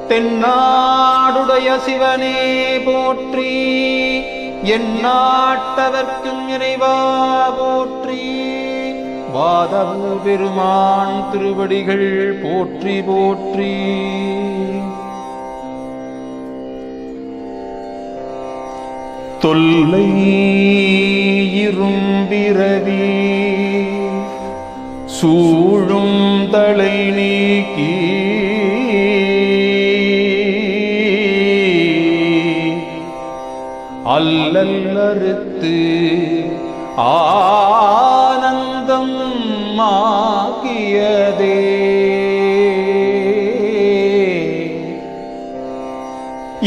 தென்னாடுடைய சிவனே போற்றி, எந்நாட்டவர்க்கும் இறைவா போற்றி. வாதவூர் பெருமான் திருவடிகள் போற்றி போற்றி. தொல்லை இரும்பிரவி சூழும் தலை நீக்கி அல்லல்லறுத்து ஆனந்தம் ஆக்கியதே.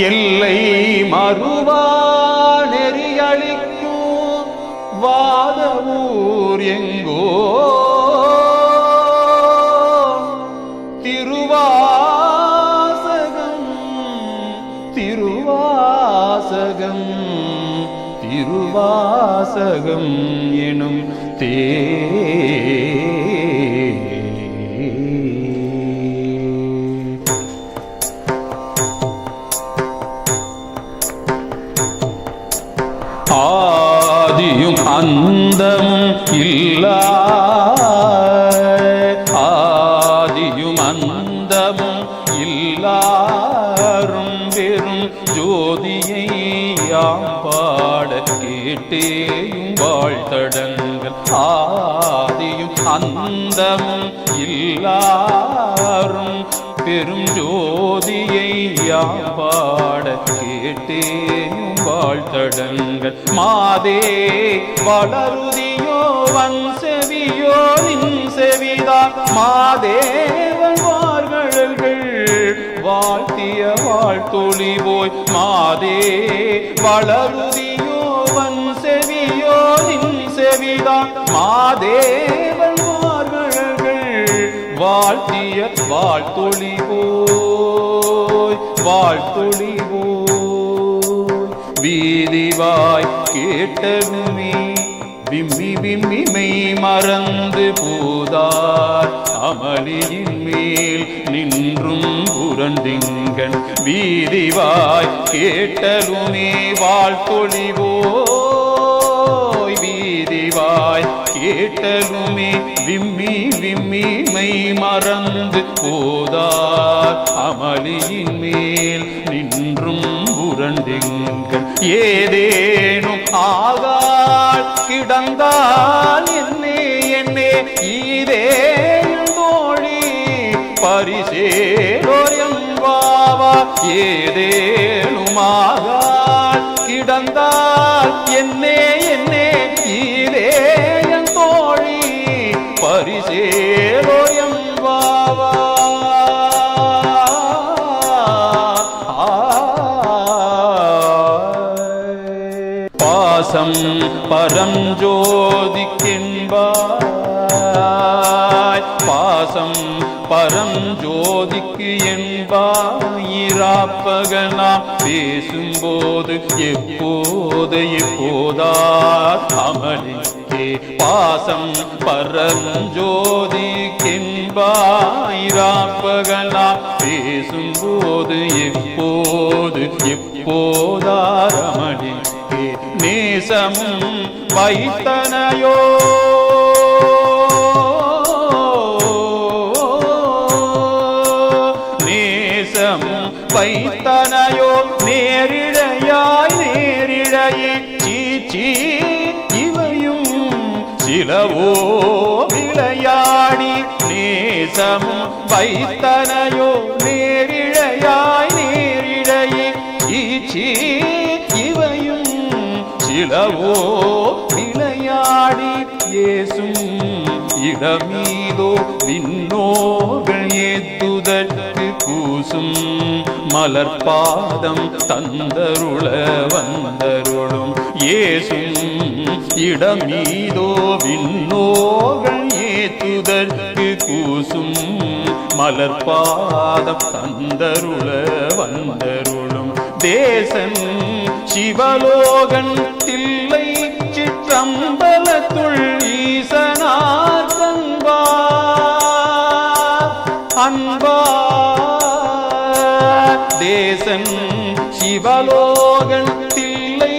எல்லை மறுவா நெறியளிக்கும் வாதவூர் எங்கோ திருவாசகம் திருவாசகம் திருவாசகம் எனும் ஆதியும் அந்தமும் இல்லா ஆதியும் அந்தமும் இல்லாரும் பெரும் ஜோதியை யாம் பாட கேட்டேயும் வாழ்த்தடங்கள். ஆதியும் அந்தமும் இல்லாரும் பெரும் ஜோதியை யாம் பாட கேட்டேயும் வாழ்த்தடங்கள். மாதே வளருதியோ வன் செவியோ நின் செவிதான் மாதேவன் வார்கழல்கள் வாழ்த்திய வாழ்த்தொழி போய். மாதே வளருதியோ வன் செவியோ நின் செவிதான் மாதேவன் வார்கழல்கள் வாழ்த்திய வாழ்த்தொழி போய் வாழ்த்தொழி போய். வீதிவாய் கேட்டனுமே விம்மி விம்மி மெய் மறந்து போதார் அமளியின் மேல் நின்றும் புரண்டிங்கன். வீதிவாய் கேட்டலுமே வாழ்த்தொழிவோய். வீதிவாய் கேட்டலுமே விம்மி விம்மி மெய் மறந்து போதார் அமளியின் மேல் நின்றும் புரண்டிங்கன். ஏதேனும் ஆகாள் கிடந்தால் என்னே என்னே ஈதே தோழி பரிசேலோர் எம்பாவா. ஏதேனும் ஆகாள் கிடந்தால் என்னே என்னே ஈதே தோழி பரிசேலோர் எம்பாவா. பாசம் பரஞ்சோதிக்கென்பாய் பாசம் பரஞ்சோதிக்கு என்பாயிராப்பகல் நாம் பேசும்போது எப்போது எப்போதார் அமளிக்கே. பாசம் பரஞ்சோதிக்கென்பாயிராப்பகல் நாம் பேசும்போது எப்போது எப்போதார் அமளிக்கே. நேசமும் வைத்தனையோ நேசமும் வைத்தனையோ நேரிழையாய் நேரிழையே சீச்சி இவையும் சிலவோ விளையாடி. நேசமும் வைத்தனையோ நேரிழையாய் நேரிழையே சீச்சி இவையும் சிலவோ விளையாடி. ஏசும் இடமீதோ விண்ணோர்கள் ஏத்துதற்கு கூசும் மலர்பாதம் தந்தருள வந்தருளும். ஏசும் இடமீதோ விண்ணோர்கள் ஏத்துதற்கு கூசும் மலர்பாதம் தந்தருள வந்தருளும். தேசன் சிவலோகன் தில்லை சிற்றம்பலத்துள் ஈசனார் அன்பா தேசன் சிவலோகன் தில்லை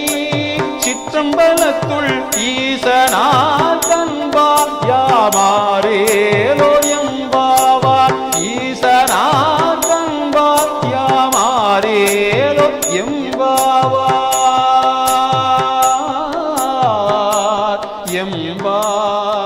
சிற்றம்பலத்துள் ஈசனார் கண்பார் யாமாரேலோ எம்பாவார் ஈசனார் கண்பார் யாமாரேலோ எம்பாவார் எம்பாவார்